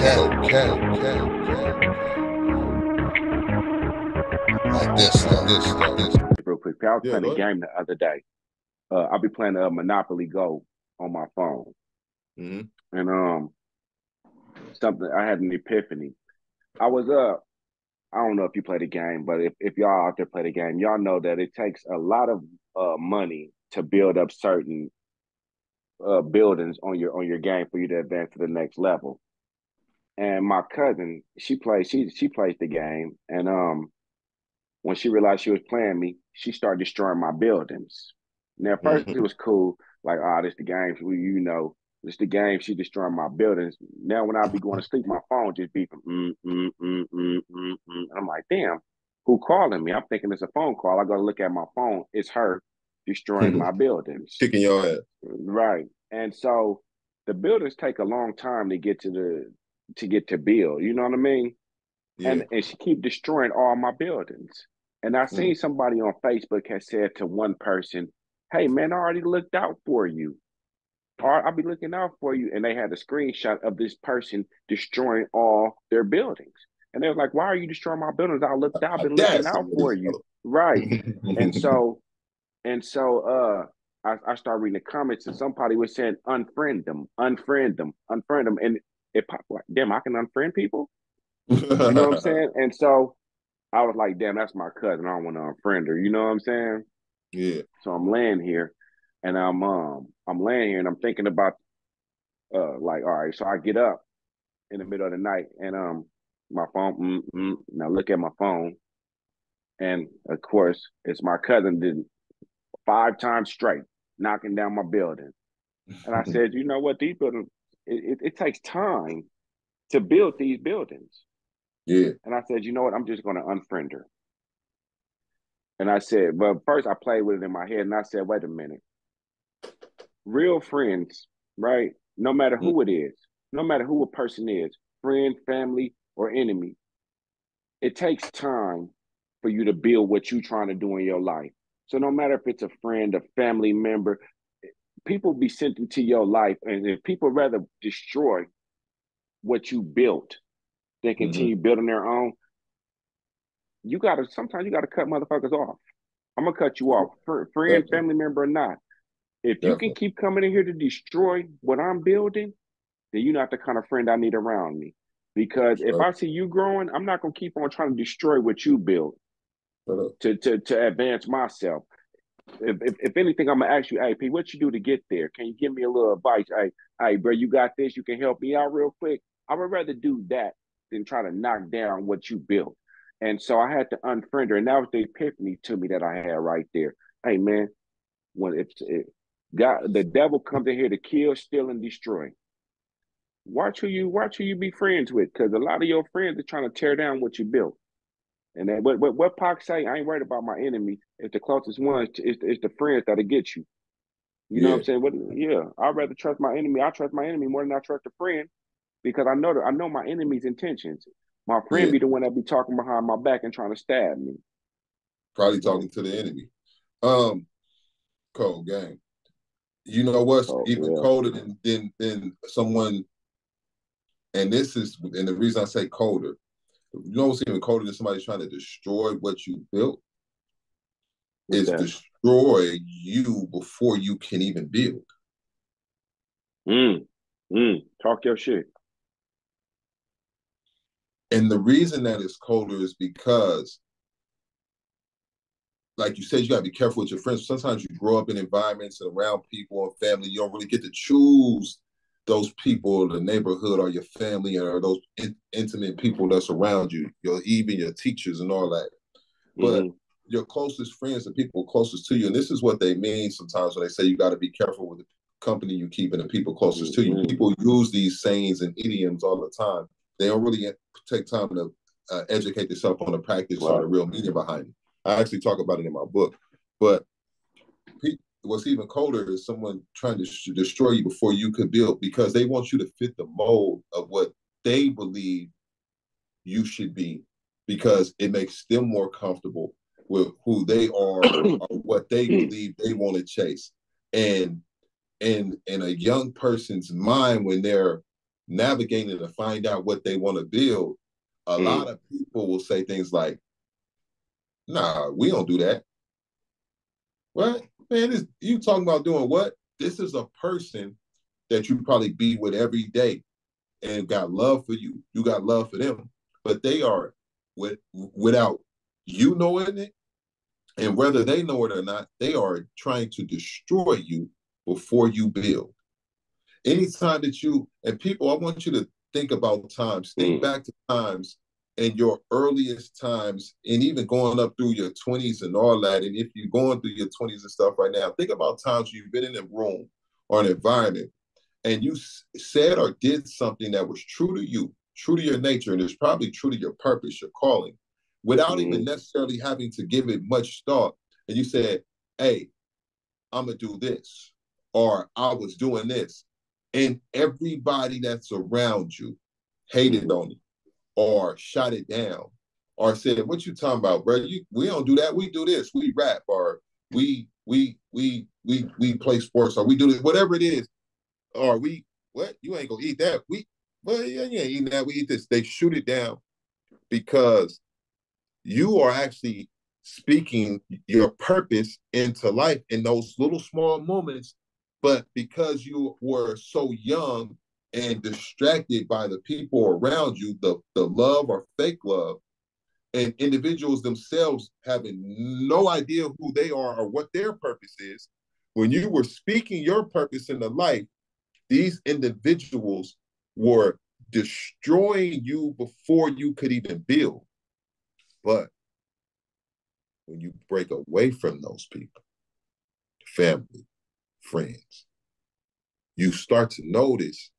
Like this. Real quick, I was Yeah, playing a go ahead. game the other day. I'll be playing Monopoly Go on my phone, Hmm. and something I had an epiphany. I was I don't know if you play the game, but if y'all out there play the game, y'all know that it takes a lot of money to build up certain buildings on your game for you to advance to the next level. And my cousin, she plays the game, and when she realized she was playing me, she started destroying my buildings. Now, at first it Hmm. was cool, like, this the game, this the game. She destroying my buildings. Now, when I be going to sleep, my phone just beeping. I'm like, damn, who calling me? I'm thinking it's a phone call. I go to look at my phone. It's her destroying my buildings. Kicking your ass. Right. And so the buildings take a long time to get to get to build. You know what I mean? Yeah. And she keep destroying all my buildings. And I Mm. seen somebody on Facebook had said to one person, "Hey man, I already looked out for you. Or I'll be looking out for you." And they had a screenshot of this person destroying all their buildings. And they was like, "Why are you destroying my buildings? I've been looking Audacity out of for this you." Right. And mother. so I started reading the comments and somebody was saying unfriend them, unfriend them, unfriend them. And it popped like, damn, I can unfriend people. You know what I'm saying? And so I was like, damn, that's my cousin. I don't want to unfriend her. You know what I'm saying? Yeah. So I'm laying here and I'm laying here and I'm thinking about like, all right, so I get up in the middle of the night and my phone, and I look at my phone and of course it's my cousin did 5 times straight, knocking down my building. And I said, you know what, these buildings, it takes time to build these buildings. Yeah. And I said, you know what, I'm just gonna unfriend her. And I said, but first I played with it in my head and I said, wait a minute. Real friends, right? No matter Mm. who it is, no matter who a person is, friend, family, or enemy, it takes time for you to build what you're trying to do in your life. So no matter if it's a friend, a family member, people be sent into your life, and if people rather destroy what you built than Hmm. continue building their own, you gotta sometimes you gotta cut motherfuckers off. I'm gonna cut you off, friend, Definitely. family member or not. If you can Definitely. keep coming in here to destroy what I'm building, then you're not the kind of friend I need around me. Because if Straight, I see you growing, I'm not gonna keep on trying to destroy what you built straight up. to advance myself. If anything, I'm gonna ask you, hey P, what you do to get there? Can you give me a little advice? Hey, bro, you got this, you can help me out real quick. I would rather do that than try to knock down what you built. And so I had to unfriend her, and that was the epiphany to me that I had right there. Hey man, when God, the devil comes in here to kill, steal, and destroy. Watch who you be friends with, because a lot of your friends are trying to tear down what you built. And then what Pac say? I ain't worried about my enemies. It's the closest ones. It's the friends that'll get you. You know what Yeah. I'm saying? Yeah, I'd rather trust my enemy. I trust my enemy more than I trust a friend because I know my enemy's intentions. My friend Yeah. be the one that be talking behind my back and trying to stab me. Probably talking to the enemy. Um, Cold game. You know what's So even yeah, colder than someone, and the reason I say colder, you know what's even colder than somebody trying to destroy what you built what's is that? destroy you before you can even build. Talk your shit. And the reason that it's colder is because, like you said, you gotta be careful with your friends. Sometimes you grow up in environments and around people and family, you don't really get to choose those people or the neighborhood or your family or those intimate people that's around you, even your teachers and all that. But Mm-hmm. your closest friends, the people closest to you, and this is what they mean sometimes when they say you got to be careful with the company you keep and the people closest to you. Mm-hmm. People use these sayings and idioms all the time. They don't really take time to educate themselves on the practice or the Right. real meaning behind it. I actually talk about it in my book. But what's even colder is someone trying to destroy you before you could build because they want you to fit the mold of what they believe you should be because it makes them more comfortable with who they are or what they believe they want to chase. And in a young person's mind, when they're navigating to find out what they want to build, a lot of people will say things like, nah, we don't do that. What? Man, you talking about doing what? This is a person that you probably be with every day and got love for you. You got love for them. But they are, without you knowing it, and whether they know it or not, they are trying to destroy you before you build. Anytime that and people, I want you to think about times, think back to times in your earliest times, and even going up through your 20s and all that. And if you're going through your 20s and stuff right now, think about times you've been in a room or an environment and you said or did something that was true to you, true to your nature, and it's probably true to your purpose, your calling, without even necessarily having to give it much thought. And you said, hey, I'm going to do this, or I was doing this. And everybody that's around you hated on you or shot it down or said, what you talking about, bro? We don't do that. We do this. We rap, or we play sports, or we do this, whatever it is. Or what? You ain't gonna eat that. Well, yeah, you ain't eating that. We eat this. They shoot it down because you are actually speaking your purpose into life in those little small moments. But because you were so young and distracted by the people around you, the love or fake love, and individuals themselves having no idea who they are or what their purpose is, when you were speaking your purpose in the life, these individuals were destroying you before you could even build. But when you break away from those people, family, friends, you start to notice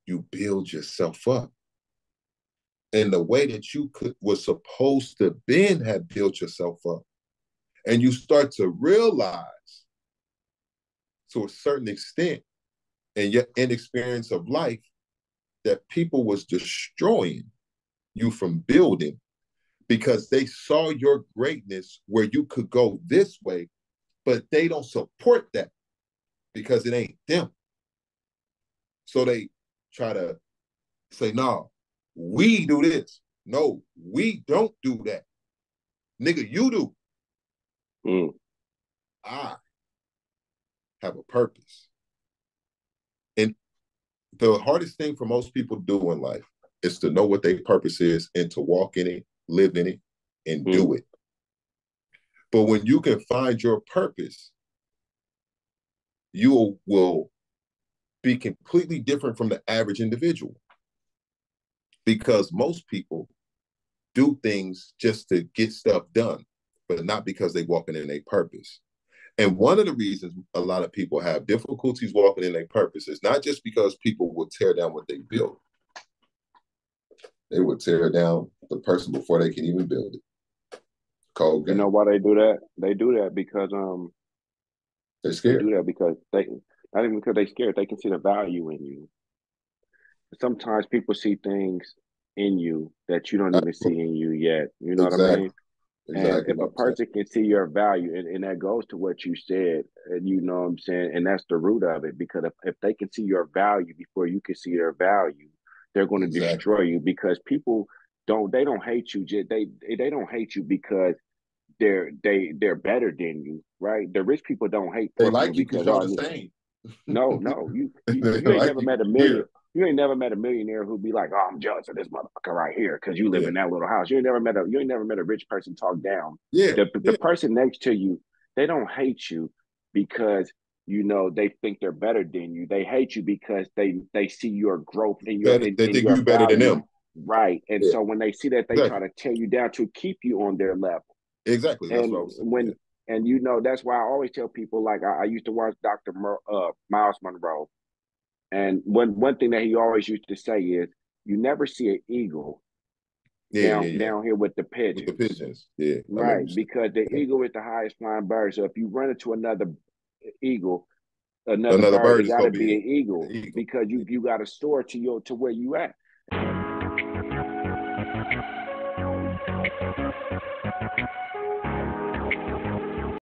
you build yourself up. And the way that you was supposed to have built yourself up. And you start to realize to a certain extent in your inexperience of life that people was destroying you from building because they saw your greatness where you could go this way, but they don't support that because it ain't them. So they try to say, no, we do this. No, we don't do that. Nigga, you do. I have a purpose. And the hardest thing for most people to do in life is to know what their purpose is and to walk in it, live in it, and do it. But when you can find your purpose, you will be completely different from the average individual. Because most people do things just to get stuff done, but not because they're walking in their purpose. And one of the reasons a lot of people have difficulties walking in their purpose is not just because people will tear down what they built. They would tear down the person before they can even build it. Cold game. You know why they do that? They do that because they're scared. They do that because not even because they're scared. They can see the value in you. Sometimes people see things in you that you don't even see in you yet. You know what I mean? Exactly. And if a person can see your value, and that goes to what you said, and you know what I'm saying, and that's the root of it, because if they can see your value before you can see their value, they're going to destroy you, because people don't hate you. They don't hate you because they're better than you, right? The rich people don't hate they poor like people you because you're the same. No, you ain't never met a million. You ain't never met a millionaire who'd be like, "Oh, I'm jealous of this motherfucker right here because you live in that little house." You ain't never met a rich person talk down. The person next to you, they don't hate you because they think they're better than you. They hate you because they see your growth and they think you better than them, right? And so when they see that, they try to tear you down to keep you on their level. Exactly. That's And what I was saying. and that's why I always tell people, like, I used to watch Dr. Miles Monroe. And one thing that he always used to say is, you never see an eagle down here with the pigeons. With the pigeons, yeah. Right, because the eagle is the highest flying bird. So if you run into another bird, it got to be an eagle, because you got to soar to where you at.